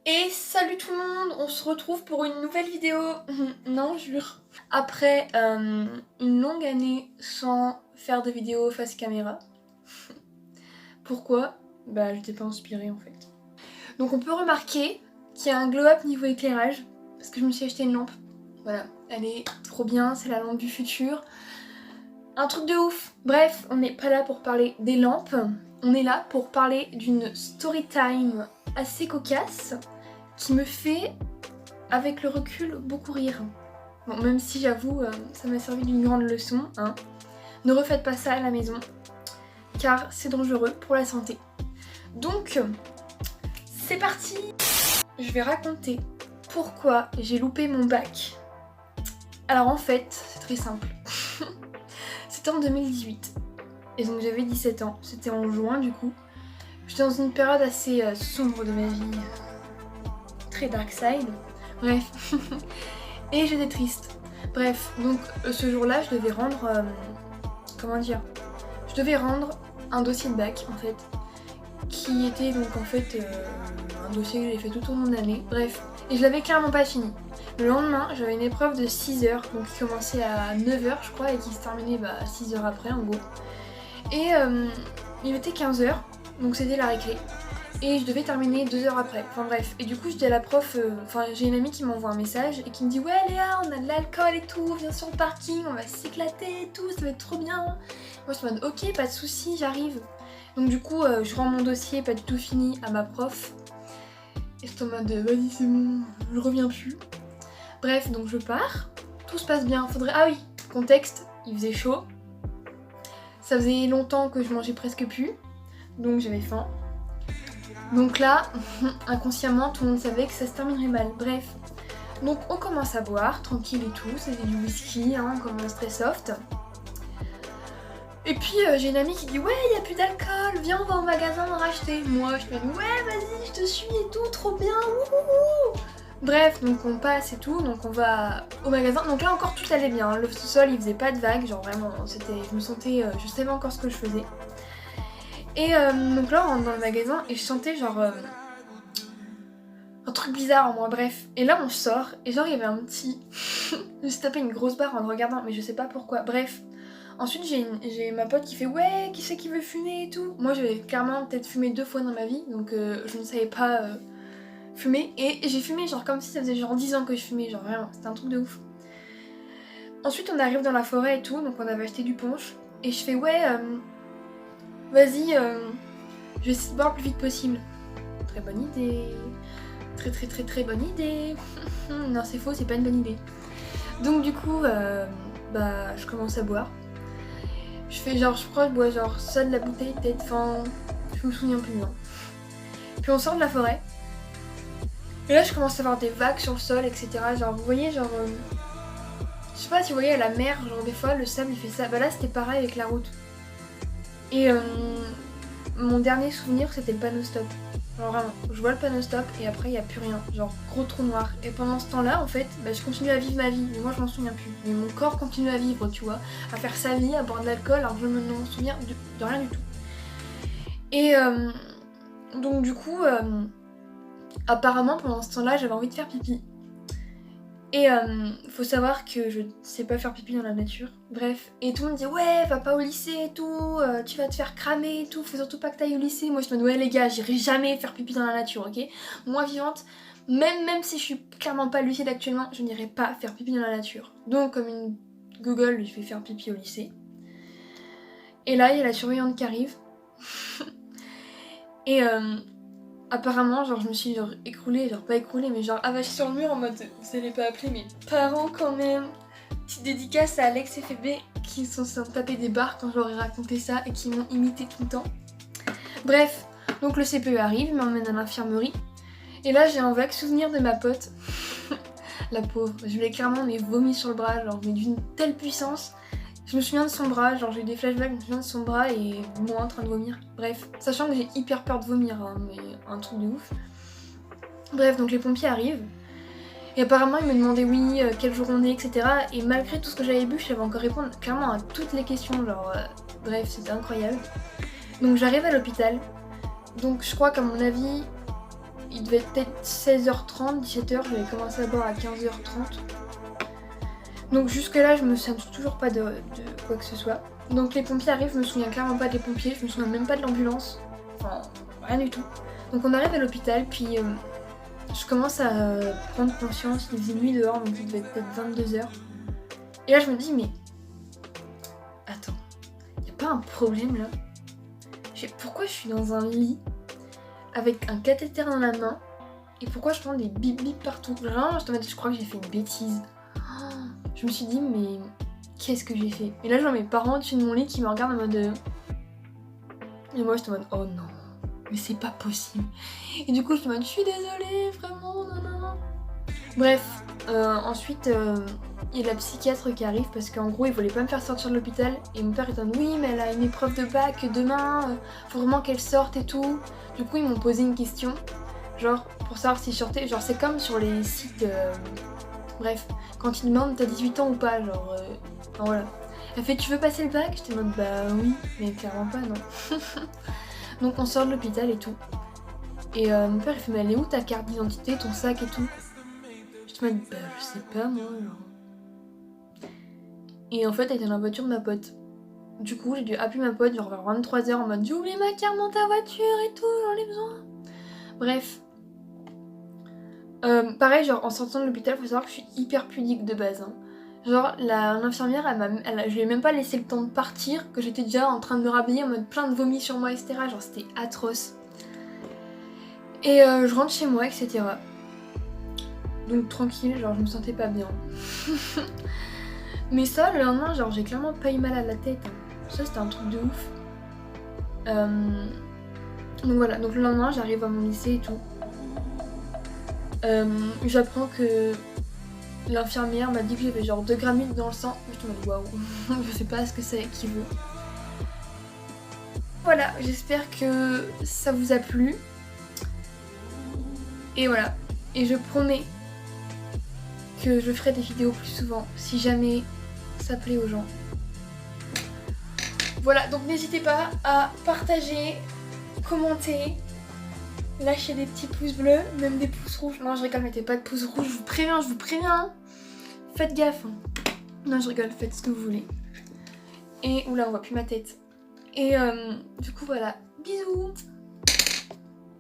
Et salut tout le monde, on se retrouve pour une nouvelle vidéo. Non, jure. Après une longue année sans faire de vidéo face caméra. Pourquoi? Bah j'étais pas inspirée en fait. Donc on peut remarquer qu'il y a un glow up niveau éclairage, parce que je me suis acheté une lampe. Voilà, elle est trop bien, c'est la lampe du futur. Un truc de ouf. Bref, on n'est pas là pour parler des lampes, on est là pour parler d'une story time assez cocasse qui me fait, avec le recul, beaucoup rire. Bon, même si j'avoue, ça m'a servi d'une grande leçon, hein. Ne refaites pas ça à la maison, car c'est dangereux pour la santé. Donc, c'est parti! Je vais raconter pourquoi j'ai loupé mon bac. Alors en fait, c'est très simple. C'était en 2018, et donc j'avais 17 ans, c'était en juin du coup. J'étais dans une période assez sombre de ma vie, très dark side, bref, et j'étais triste. Bref, donc ce jour-là, je devais rendre, je devais rendre un dossier de bac en fait, qui était donc en fait un dossier que j'ai fait tout au long de l'année, bref, et je l'avais clairement pas fini. Le lendemain, j'avais une épreuve de 6 heures, donc qui commençait à 9 heures je crois, et qui se terminait 6 heures après en gros. Et il était 15 heures, donc c'était la récré. Et je devais terminer 2 heures après, enfin bref. Et du coup je dis à la prof, j'ai une amie qui m'envoie un message et qui me dit ouais Léa, on a de l'alcool et tout, viens sur le parking, on va s'éclater et tout, ça va être trop bien. Moi je suis en mode ok, pas de soucis, j'arrive. Donc du coup je rends mon dossier pas du tout fini à ma prof. Et je suis en mode vas-y c'est bon, je reviens plus. Bref, donc je pars, tout se passe bien, faudrait... Ah oui, contexte, il faisait chaud. Ça faisait longtemps que je mangeais presque plus, donc j'avais faim. Donc là, inconsciemment, tout le monde savait que ça se terminerait mal. Bref, donc on commence à boire, tranquille et tout, c'était du whisky, hein, comme un très soft. Et puis j'ai une amie qui dit ouais, il y a plus d'alcool, viens on va au magasin en racheter. Moi je me dis ouais, vas-y, je te suis et tout, trop bien, wouhou. Bref, donc on passe et tout, donc on va au magasin. Donc là encore tout allait bien, hein. Le sous-sol il faisait pas de vagues, genre vraiment, je me sentais, je savais encore ce que je faisais. Et donc là on rentre dans le magasin et je sentais genre un truc bizarre en moi, bref. Et là on sort et genre il y avait un petit... je me suis tapé une grosse barre en le regardant mais je sais pas pourquoi, bref. Ensuite j'ai ma pote qui fait ouais, qui c'est qui veut fumer et tout. Moi j'avais clairement peut-être fumé 2 fois dans ma vie, donc je ne savais pas fumer. Et j'ai fumé genre comme si ça faisait genre 10 ans que je fumais, genre vraiment, c'était un truc de ouf. Ensuite on arrive dans la forêt et tout, donc on avait acheté du punch. Et je fais ouais, vas-y, je vais essayer de boire le plus vite possible. Très bonne idée. Très bonne idée. Non c'est faux, c'est pas une bonne idée. Donc du coup, je commence à boire. Je fais genre, je crois que je bois genre ça de la bouteille peut-être, enfin, je me souviens plus bien. Puis on sort de la forêt. Et là je commence à avoir des vagues sur le sol, etc. Genre vous voyez genre... je sais pas si vous voyez à la mer, genre des fois le sable il fait ça. Bah là c'était pareil avec la route. Et mon dernier souvenir c'était le panneau stop. Genre vraiment, je vois le panneau stop et après il n'y a plus rien, genre gros trou noir. Et pendant ce temps-là, en fait, je continue à vivre ma vie, mais moi je m'en souviens plus. Mais mon corps continue à vivre, tu vois, à faire sa vie, à boire de l'alcool, alors je me souviens de rien du tout. Et donc du coup, apparemment pendant ce temps-là, j'avais envie de faire pipi. Et faut savoir que je sais pas faire pipi dans la nature, bref. Et tout le monde dit ouais, va pas au lycée et tout, tu vas te faire cramer et tout, faut surtout pas que t'ailles au lycée. Moi je me dis ouais les gars, j'irai jamais faire pipi dans la nature, ok. Moi vivante, même si je suis clairement pas lucide actuellement, je n'irai pas faire pipi dans la nature. Donc comme une Google, je vais faire pipi au lycée. Et là il y a la surveillante qui arrive. Et apparemment, genre je me suis genre écroulée, genre pas écroulée, mais genre avachée sur le mur en mode vous allez pas appeler mes parents quand même. Petite dédicace à Alex et Fébé qui sont tapés des barres quand je leur ai raconté ça et qui m'ont imité tout le temps. Bref, donc le CPE arrive, m'emmène à l'infirmerie. Et là j'ai un vague souvenir de ma pote. La pauvre, je l'ai clairement vomi sur le bras, genre mais d'une telle puissance. Je me souviens de son bras, genre j'ai eu des flashbacks, je me souviens de son bras et moi en train de vomir. Bref, sachant que j'ai hyper peur de vomir, hein, mais un truc de ouf. Bref, donc les pompiers arrivent. Et apparemment ils me demandaient oui, quel jour on est, etc. Et malgré tout ce que j'avais bu, je savais encore répondre clairement à toutes les questions, genre bref, c'était incroyable. Donc j'arrive à l'hôpital. Donc je crois qu'à mon avis, il devait être peut-être 16h30, 17h, j'avais commencé à boire à 15h30. Donc jusque là je me souviens toujours pas de quoi que ce soit. Donc les pompiers arrivent, je me souviens clairement pas des pompiers, je me souviens même pas de l'ambulance. Enfin rien du tout. Donc on arrive à l'hôpital, puis je commence à prendre conscience, il faisait nuit dehors, donc il devait être peut-être 22h. Et là je me dis mais... Attends, y a pas un problème là? Pourquoi je suis dans un lit avec un cathéter dans la main et pourquoi je prends des bip bip partout? Vraiment je crois que j'ai fait une bêtise. Je me suis dit mais qu'est-ce que j'ai fait? Et là je vois mes parents au-dessus de mon lit qui me regardent en mode... Et moi j'étais en mode oh non, mais c'est pas possible. Et du coup je suis en mode je suis désolée, vraiment, non non non. Bref, ensuite il y a la psychiatre qui arrive parce qu'en gros il voulait pas me faire sortir de l'hôpital. Et mon père est en mode oui mais elle a une épreuve de bac demain, faut vraiment qu'elle sorte et tout. Du coup ils m'ont posé une question, genre pour savoir si je sortais, genre c'est comme sur les sites... Bref, quand ils demandent t'as 18 ans ou pas, genre... enfin, voilà. Elle fait tu veux passer le bac? J'étais en mode bah oui, mais clairement pas non. Donc on sort de l'hôpital et tout. Et mon père il fait mais elle est où ta carte d'identité, ton sac et tout? J'étais en mode bah je sais pas moi genre. Et en fait elle était dans la voiture de ma pote. Du coup j'ai dû appeler ma pote genre vers 23h en mode j'ai oublié ma carte dans ta voiture et tout, j'en ai besoin. Bref. Pareil, genre en sortant de l'hôpital, faut savoir que je suis hyper pudique de base. Hein. Genre l'infirmière, je lui ai même pas laissé le temps de partir, que j'étais déjà en train de me rhabiller en mode plein de vomi sur moi, etc. Genre c'était atroce. Et je rentre chez moi, etc. Donc tranquille, genre je me sentais pas bien. Mais ça, le lendemain, genre j'ai clairement pas eu mal à la tête. Hein. Ça c'était un truc de ouf. Donc voilà, donc le lendemain j'arrive à mon lycée et tout. J'apprends que l'infirmière m'a dit que j'avais genre 2 grammes dans le sang. Je me dis waouh, je sais pas ce que ça équivaut. Voilà, j'espère que ça vous a plu. Et voilà, et je promets que je ferai des vidéos plus souvent si jamais ça plaît aux gens. Voilà, donc n'hésitez pas à partager, commenter, lâcher des petits pouces bleus, même des pouces rouges. Non, je rigole, mettez pas de pouces rouges, je vous préviens. Faites gaffe. Non, je rigole, faites ce que vous voulez. Et oula, on voit plus ma tête. Et du coup, voilà. Bisous!